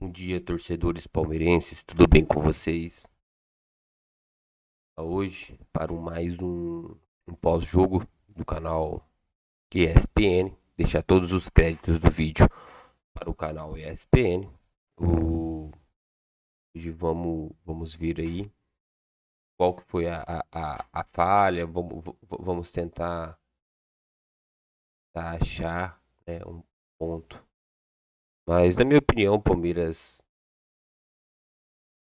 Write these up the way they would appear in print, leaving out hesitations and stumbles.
Bom dia, torcedores palmeirenses, tudo bem com vocês? Hoje, para mais um pós-jogo do canal ESPN, deixar todos os créditos do vídeo para o canal ESPN. Hoje vamos ver aí qual que foi a falha, vamos tentar achar, né, um ponto. Mas, na minha opinião, o Palmeiras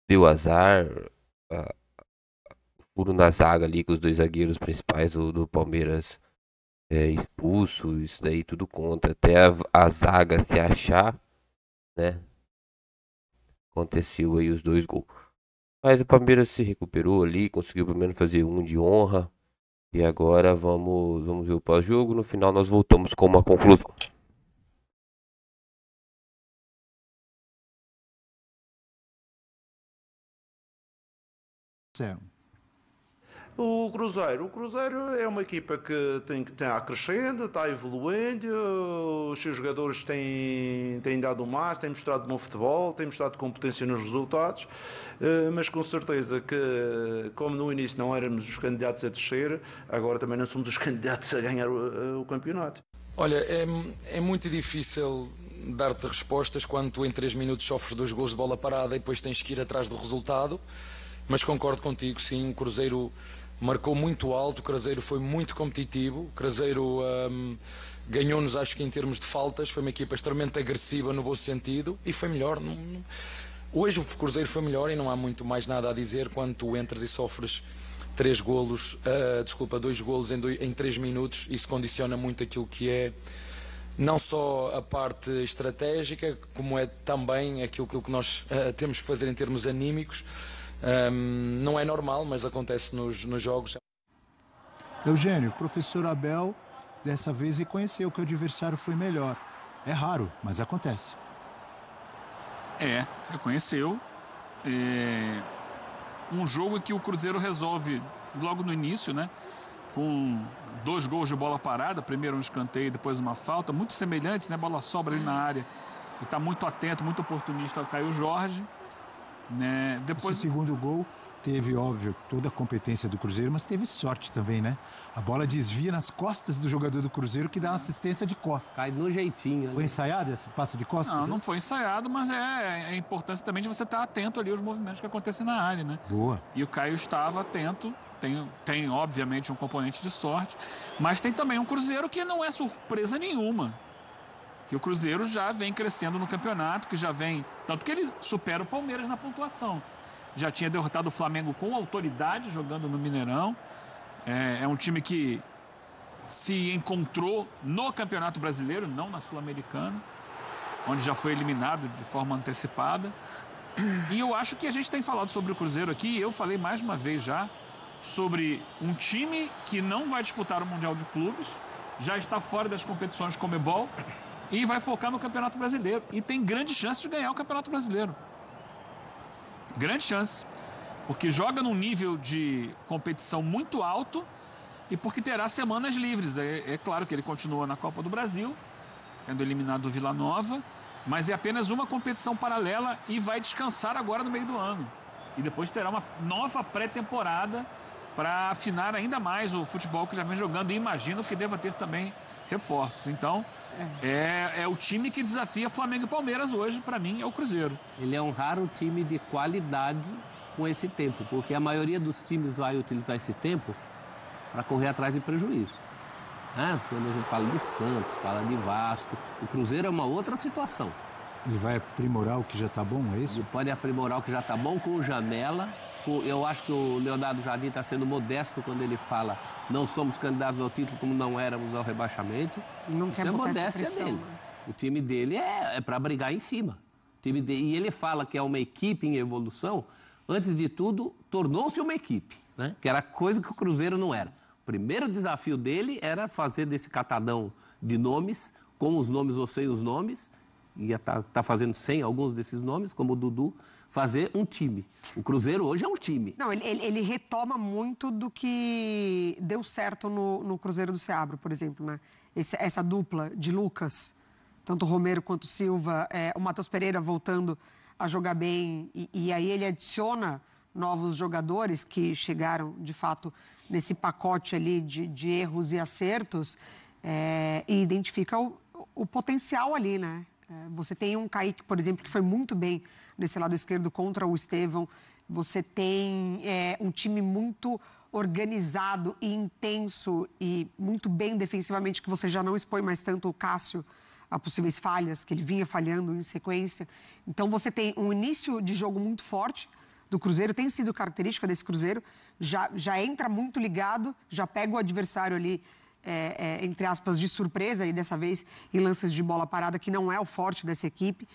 deu azar, furo na zaga ali, com os dois zagueiros principais do Palmeiras expulso, isso daí tudo conta. Até a zaga se achar, né? Aconteceu aí os dois gols. Mas o Palmeiras se recuperou ali, conseguiu pelo menos fazer um de honra. E agora vamos ver o pós-jogo. No final nós voltamos com uma conclusão. O Cruzeiro é uma equipa que está crescendo, está evoluindo, os seus jogadores têm dado o máximo, têm mostrado bom futebol, têm mostrado competência nos resultados, mas com certeza que, como no início não éramos os candidatos a descer, agora também não somos os candidatos a ganhar o campeonato. Olha, é muito difícil dar-te respostas quando tu em 3 minutos sofres 2 gols de bola parada e depois tens que ir atrás do resultado, mas concordo contigo, sim, o Cruzeiro marcou muito alto, o Cruzeiro foi muito competitivo, o Cruzeiro ganhou-nos, acho que em termos de faltas, foi uma equipa extremamente agressiva no bom sentido e foi melhor. Hoje o Cruzeiro foi melhor e não há muito mais nada a dizer quando tu entras e sofres 2 golos em 3 minutos. Isso condiciona muito aquilo que é não só a parte estratégica, como é também aquilo que nós temos que fazer em termos anímicos. Não é normal, mas acontece nos jogos. Eugênio, o professor Abel dessa vez reconheceu que o adversário foi melhor. É raro, mas acontece. Reconheceu. Um jogo que o Cruzeiro resolve logo no início, né? Com 2 gols de bola parada, primeiro um escanteio, depois uma falta, muito semelhantes, né? Bola sobra ali na área e está muito atento, muito oportunista ao Caio Jorge. Né? Depois... Esse segundo gol teve, óbvio, toda a competência do Cruzeiro, mas teve sorte também, né? A bola desvia nas costas do jogador do Cruzeiro, que dá uma assistência de costas. Cai no jeitinho. Foi ensaiado esse passe de costas? Não foi ensaiado, mas é a importância também de você estar atento ali aos movimentos que acontecem na área, né? Boa. E o Caio estava atento. Tem obviamente um componente de sorte, mas tem também um Cruzeiro que não é surpresa nenhuma. Que o Cruzeiro já vem crescendo no campeonato, que já vem... Tanto que ele supera o Palmeiras na pontuação. Já tinha derrotado o Flamengo com autoridade, jogando no Mineirão. É um time que se encontrou no Campeonato Brasileiro, não na Sul-Americana, onde já foi eliminado de forma antecipada. E eu acho que a gente tem falado sobre o Cruzeiro aqui, e eu falei mais uma vez já, sobre um time que não vai disputar o Mundial de Clubes, já está fora das competições Conmebol, e vai focar no Campeonato Brasileiro. E tem grande chance de ganhar o Campeonato Brasileiro. Grande chance. Porque joga num nível de competição muito alto e porque terá semanas livres. É claro que ele continua na Copa do Brasil, tendo eliminado o Vila Nova, mas é apenas uma competição paralela e vai descansar agora no meio do ano. E depois terá uma nova pré-temporada para afinar ainda mais o futebol que já vem jogando. E imagino que deva ter também reforços. Então... É o time que desafia Flamengo e Palmeiras hoje, para mim, é o Cruzeiro. Ele é um raro time de qualidade com esse tempo, porque a maioria dos times vai utilizar esse tempo para correr atrás de prejuízo. Quando a gente fala de Santos, fala de Vasco, o Cruzeiro é uma outra situação. Ele vai aprimorar o que já está bom, é isso? Ele pode aprimorar o que já está bom com o Janela. Eu acho que o Leonardo Jardim está sendo modesto quando ele fala não somos candidatos ao título como não éramos ao rebaixamento. Isso é modéstia dele. O time dele é para brigar em cima. E ele fala que é uma equipe em evolução. Antes de tudo, tornou-se uma equipe, né? Que era coisa que o Cruzeiro não era. O primeiro desafio dele era fazer desse catadão de nomes, com os nomes ou sem os nomes, ia tá fazendo sem alguns desses nomes, como o Dudu, fazer um time. O Cruzeiro hoje é um time. Não, ele retoma muito do que deu certo no Cruzeiro do Seabra, por exemplo, né? Essa dupla de Lucas tanto o Romero quanto o Silva, o Matheus Pereira voltando a jogar bem, e aí ele adiciona novos jogadores que chegaram, de fato, nesse pacote ali de erros e acertos, e identifica o potencial ali, né? Você tem um Kaique, por exemplo, que foi muito bem nesse lado esquerdo contra o Estevão. Você tem um time muito organizado e intenso e muito bem defensivamente, que você já não expõe mais tanto o Cássio a possíveis falhas, que ele vinha falhando em sequência. Então, você tem um início de jogo muito forte do Cruzeiro, tem sido característica desse Cruzeiro, já entra muito ligado, já pega o adversário ali, entre aspas, de surpresa, e dessa vez em lances de bola parada, que não é o forte dessa equipe.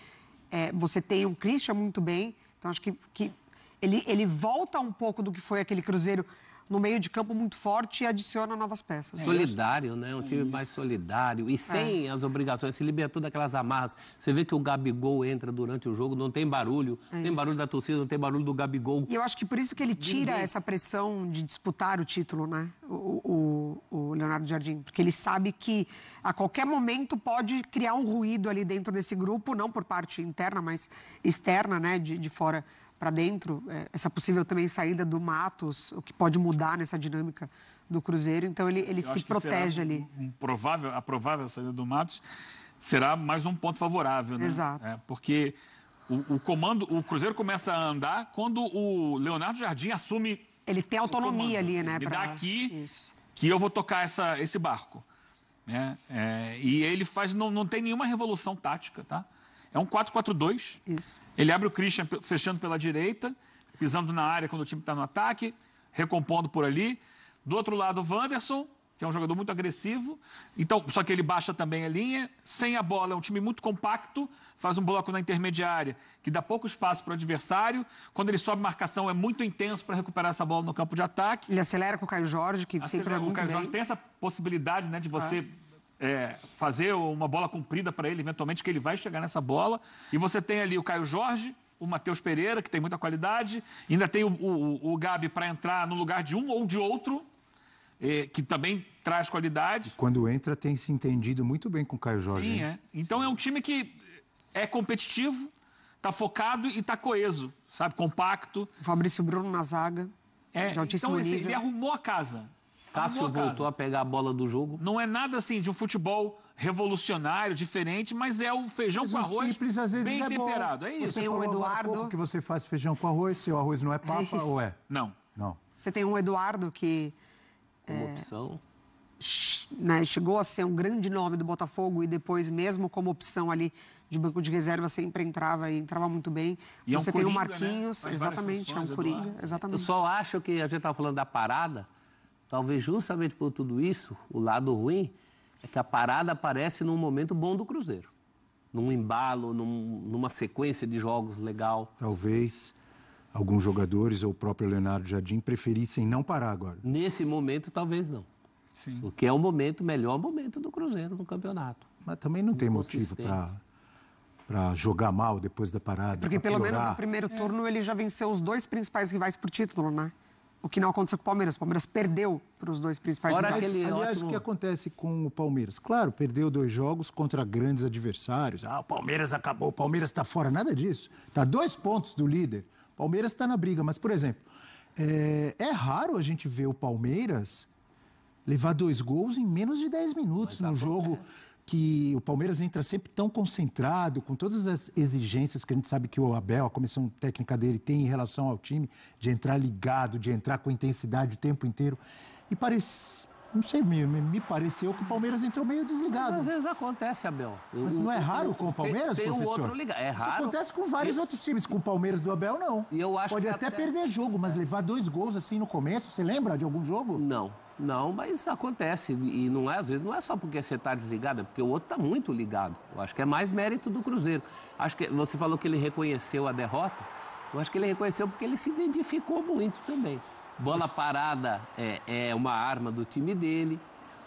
Você tem um Christian muito bem, então acho que ele volta um pouco do que foi aquele Cruzeiro no meio de campo muito forte e adiciona novas peças. Solidário, né? Um time mais solidário e sem as obrigações, se libertou daquelas amarras. Você vê que o Gabigol entra durante o jogo, não tem barulho, tem barulho da torcida, não tem barulho do Gabigol. E eu acho que por isso que ele tira essa pressão de disputar o título, né? O Leonardo Jardim, porque ele sabe que a qualquer momento pode criar um ruído ali dentro desse grupo, não por parte interna, mas externa, né? De fora para dentro, essa possível também saída do Matos, o que pode mudar nessa dinâmica do Cruzeiro. Então, ele se protege ali. A provável saída do Matos será mais um ponto favorável, né? Exato. Porque o Cruzeiro começa a andar quando o Leonardo Jardim assume. Ele tem autonomia ali, né? Me dá aqui que eu vou tocar esse barco. Né? E ele não tem nenhuma revolução tática, tá? É um 4-4-2. Isso. Ele abre o Christian fechando pela direita, pisando na área quando o time está no ataque, recompondo por ali. Do outro lado, o Wanderson, que é um jogador muito agressivo. Então, só que ele baixa também a linha. Sem a bola, é um time muito compacto. Faz um bloco na intermediária, que dá pouco espaço para o adversário. Quando ele sobe marcação, é muito intenso para recuperar essa bola no campo de ataque. Ele acelera com o Caio Jorge, que sempre é muito bem. O Caio Jorge tem essa possibilidade, né, de você... fazer uma bola comprida para ele, eventualmente, que ele vai chegar nessa bola. E você tem ali o Caio Jorge, o Matheus Pereira, que tem muita qualidade. Ainda tem o Gabi para entrar no lugar de um ou de outro, que também traz qualidade. Quando entra, tem se entendido muito bem com o Caio Jorge. Sim, Então é um time que é competitivo, está focado e está coeso, sabe? Compacto. O Fabrício Bruno na zaga, de altíssimo nível. Ele arrumou a casa. Cássio voltou a pegar a bola do jogo. Não é nada assim de um futebol revolucionário, diferente, mas é o feijão com arroz simples, às vezes bem temperado. Bom. É isso. Você tem um Eduardo que você faz feijão com arroz, seu arroz não é papa ou é? Não. Você tem um Eduardo que uma opção. Né, chegou a ser um grande nome do Botafogo e depois, mesmo como opção ali de banco de reserva, sempre entrava e entrava muito bem. E você tem o Coringa, Marquinhos, né? exatamente, é um Coringa, exatamente. Eu só acho que a gente estava falando da parada, talvez justamente por tudo isso, o lado ruim é que a parada aparece num momento bom do Cruzeiro. Num embalo, numa sequência de jogos legal. Talvez alguns jogadores ou o próprio Leonardo Jardim preferissem não parar agora. Nesse momento, talvez não. Sim. Porque é o melhor momento do Cruzeiro no campeonato. Mas também não tem motivo para jogar mal depois da parada. Porque pelo menos no primeiro turno ele já venceu os dois principais rivais por título, né? O que não aconteceu com o Palmeiras. O Palmeiras perdeu para os dois principais rivais. Aliás, o que acontece com o Palmeiras? Claro, perdeu 2 jogos contra grandes adversários. O Palmeiras acabou, o Palmeiras está fora. Nada disso. Está 2 pontos do líder. O Palmeiras está na briga. Mas, por exemplo, é raro a gente ver o Palmeiras levar 2 gols em menos de 10 minutos num jogo que o Palmeiras entra sempre tão concentrado, com todas as exigências que a gente sabe que o Abel, a comissão técnica dele, tem em relação ao time, de entrar ligado, de entrar com intensidade o tempo inteiro. E não sei, me pareceu que o Palmeiras entrou meio desligado. Às vezes acontece, Abel. Mas não é raro com o Palmeiras, tem professor? Outro ligado. É raro. Isso acontece com vários outros times. Com o Palmeiras do Abel, não. E eu acho Pode que até perder jogo, mas levar 2 gols assim no começo, você lembra de algum jogo? Não, mas acontece. E não às vezes não é só porque você está desligado, é porque o outro está muito ligado. Eu acho que é mais mérito do Cruzeiro. Acho que você falou que ele reconheceu a derrota. Eu acho que ele reconheceu porque ele se identificou muito também. Bola parada é uma arma do time dele.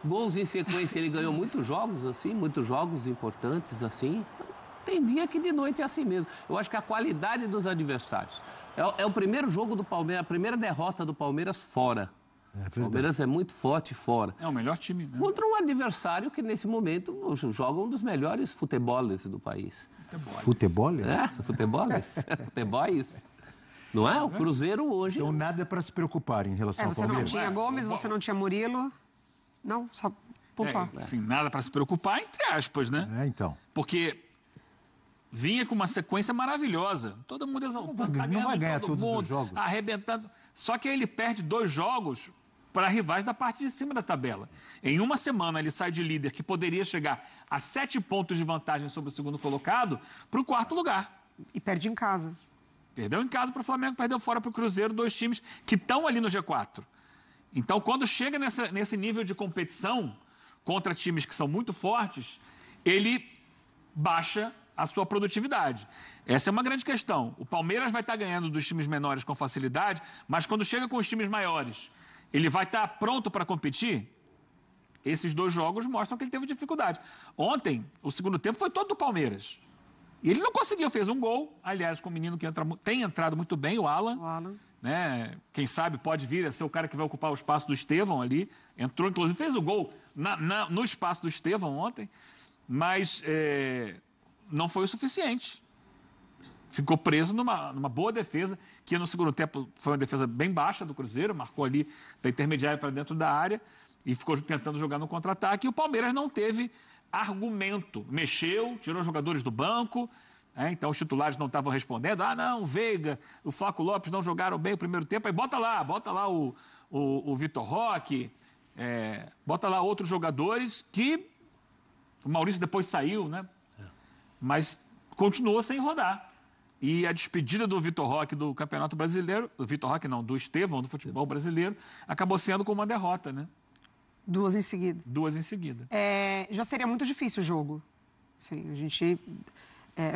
Gols em sequência, ele ganhou muitos jogos, assim, muitos jogos importantes, assim. Então, tem dia que de noite é assim mesmo. Eu acho que a qualidade dos adversários. É o primeiro jogo do Palmeiras, a primeira derrota do Palmeiras fora. O Palmeiras é muito forte fora. É o melhor time, né? Contra um adversário que, nesse momento, joga um dos melhores futeboles do país. Futeboles? É, futeboles. Futeboles. Não é? O Cruzeiro hoje... Então nada para se preocupar em relação ao Palmeiras. Você não tinha Gomes, você não tinha Murilo. Não, só pontuar. Assim, nada para se preocupar, entre aspas, né? Então. Porque vinha com uma sequência maravilhosa. Todo mundo exaltando, não vai ganhar todos mundo, os jogos. arrebentando. Só que aí ele perde 2 jogos para rivais da parte de cima da tabela. Em uma semana ele sai de líder, que poderia chegar a 7 pontos de vantagem sobre o segundo colocado, para o 4º lugar. E perde em casa. Perdeu em casa para o Flamengo, perdeu fora para o Cruzeiro, 2 times que estão ali no G4. Então, quando chega nesse nível de competição contra times que são muito fortes, ele baixa a sua produtividade. Essa é uma grande questão. O Palmeiras vai estar ganhando dos times menores com facilidade, mas quando chega com os times maiores, ele vai estar pronto para competir? Esses 2 jogos mostram que ele teve dificuldade. Ontem, o segundo tempo foi todo do Palmeiras. E ele não conseguiu, fez um gol, aliás, com um menino que tem entrado muito bem, o Alan. Né? Quem sabe pode vir a ser o cara que vai ocupar o espaço do Estevão ali. Entrou, inclusive, fez o gol no espaço do Estevão ontem, mas não foi o suficiente. Ficou preso numa boa defesa, que no segundo tempo foi uma defesa bem baixa do Cruzeiro, marcou ali da intermediária para dentro da área e ficou tentando jogar no contra-ataque. E o Palmeiras não teve argumento. Mexeu, tirou jogadores do banco, então os titulares não estavam respondendo. Não, o Veiga, o Flaco Lopes não jogaram bem o primeiro tempo. Aí bota lá o Vitor Roque, bota lá outros jogadores que o Maurício depois saiu, né? Mas continuou sem rodar. E a despedida do Vitor Roque do Campeonato Brasileiro, do Vitor Roque não, do Estevão, do futebol brasileiro, acabou sendo com uma derrota, né? 2 em seguida. 2 em seguida. Já seria muito difícil o jogo. Sim, a gente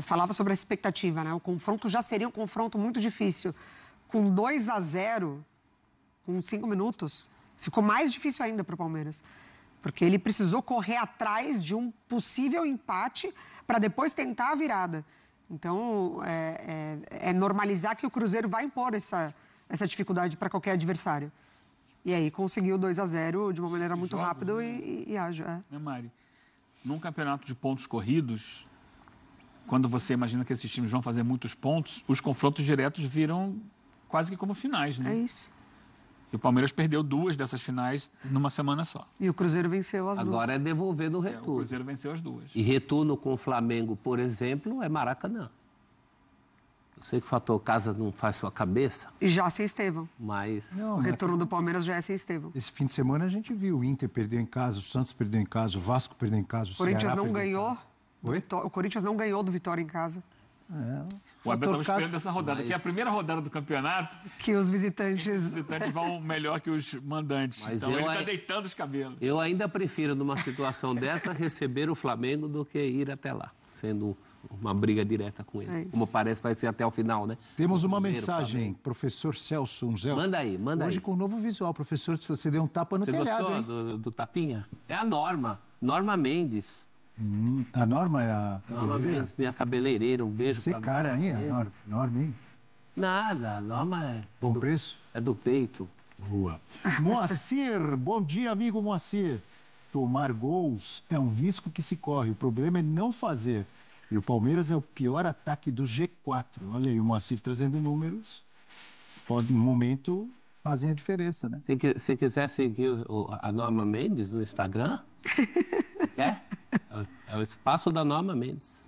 falava sobre a expectativa, né? O confronto já seria um confronto muito difícil. Com 2-0, com 5 minutos, ficou mais difícil ainda para o Palmeiras. Porque ele precisou correr atrás de um possível empate para depois tentar a virada. Então, normalizar que o Cruzeiro vai impor essa dificuldade para qualquer adversário. E aí conseguiu 2-0 de uma maneira muito rápida e ágil. Mari, num campeonato de pontos corridos, quando você imagina que esses times vão fazer muitos pontos, os confrontos diretos viram quase que como finais, né? É isso. E o Palmeiras perdeu 2 dessas finais numa semana só. E o Cruzeiro venceu as 2. Agora é devolver no retorno. O Cruzeiro venceu as 2. E retorno com o Flamengo, por exemplo, é Maracanã. Eu sei que o fator casa não faz sua cabeça. E já sem Estevão. Mas... O retorno do Palmeiras já é sem Estevão. Esse fim de semana a gente viu o Inter perdeu em casa, o Santos perdeu em casa, o Vasco perdeu em casa, o Corinthians Ceará não ganhou. O Corinthians não ganhou do Vitória em casa. O Abel estava esperando essa rodada, que é a primeira rodada do campeonato. Que os visitantes vão melhor que os mandantes. Mas então ele está deitando os cabelos. Eu ainda prefiro, numa situação dessa, receber o Flamengo do que ir até lá, sendo uma briga direta com ele. Como parece, vai ser até o final, né? Temos uma mensagem, professor Celso Unzel. Manda aí. Hoje com um novo visual, professor, você deu um tapa no telhado, hein? Você gostou do tapinha? É a Norma Mendes. A Norma é a... Norma Mendes, minha cabeleireira, um beijo pra cara, hein? Norma, hein? Nada, a Norma é... Bom preço? É do peito. Boa. Moacir, bom dia, amigo Moacir. Tomar gols é um risco que se corre, o problema é não fazer. E o Palmeiras é o pior ataque do G4. Olha aí, o Moacir trazendo números. Pode, no momento, fazem a diferença, né? Se quiser seguir a Norma Mendes no Instagram, quer? É o espaço da Norma Mendes.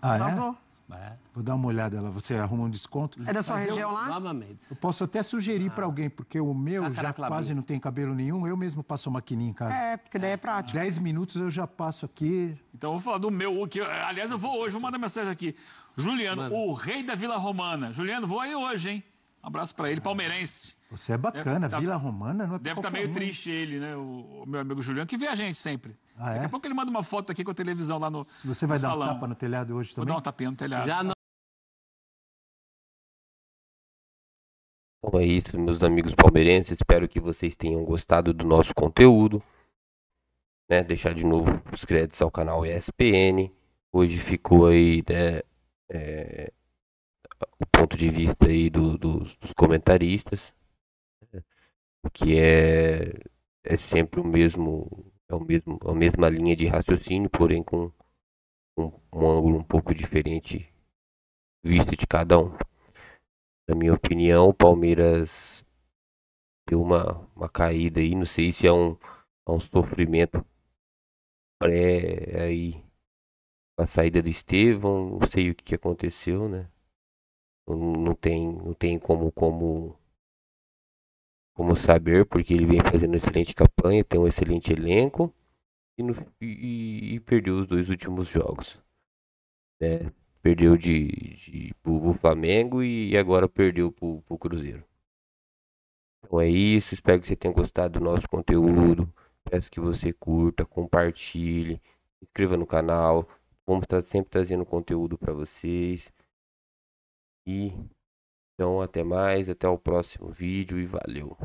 Vou dar uma olhada lá. Você arruma um desconto? É da sua região lá? Norma Mendes. Eu posso até sugerir para alguém, porque o meu já quase não tem cabelo nenhum. Eu mesmo passo a maquininha em casa. Porque daí é prático. 10 minutos eu já passo aqui. Então eu vou falar do meu, que aliás eu vou hoje, vou mandar mensagem aqui. Juliano, o rei da Vila Romana. Juliano, vou aí hoje, hein? Um abraço para ele, palmeirense. Você é bacana, Vila Romana não é deve estar meio triste ele, né? O meu amigo Juliano, que vê a gente sempre. Daqui a pouco ele manda uma foto aqui com a televisão lá no Você vai dar salão. um tapa no telhado hoje também? Vou dar um tapinha no telhado. Já não. Então é isso, meus amigos palmeirenses. Espero que vocês tenham gostado do nosso conteúdo. Né? Deixar de novo os créditos ao canal ESPN. Hoje ficou aí, né, o ponto de vista aí dos comentaristas. Que é é sempre a mesma linha de raciocínio, porém com um ângulo um pouco diferente visto de cada um. Na minha opinião, o Palmeiras deu uma caída aí, não sei se é um sofrimento pré aí a saída do Estevão, não sei o que aconteceu, né? Não tem como saber, porque ele vem fazendo uma excelente campanha, tem um excelente elenco e perdeu os 2 últimos jogos, né? Perdeu pro Flamengo e agora perdeu pro Cruzeiro. Então é isso, espero que você tenha gostado do nosso conteúdo. Peço que você curta, compartilhe, se inscreva no canal. Vamos estar sempre trazendo conteúdo para vocês. E então até mais, até o próximo vídeo e valeu.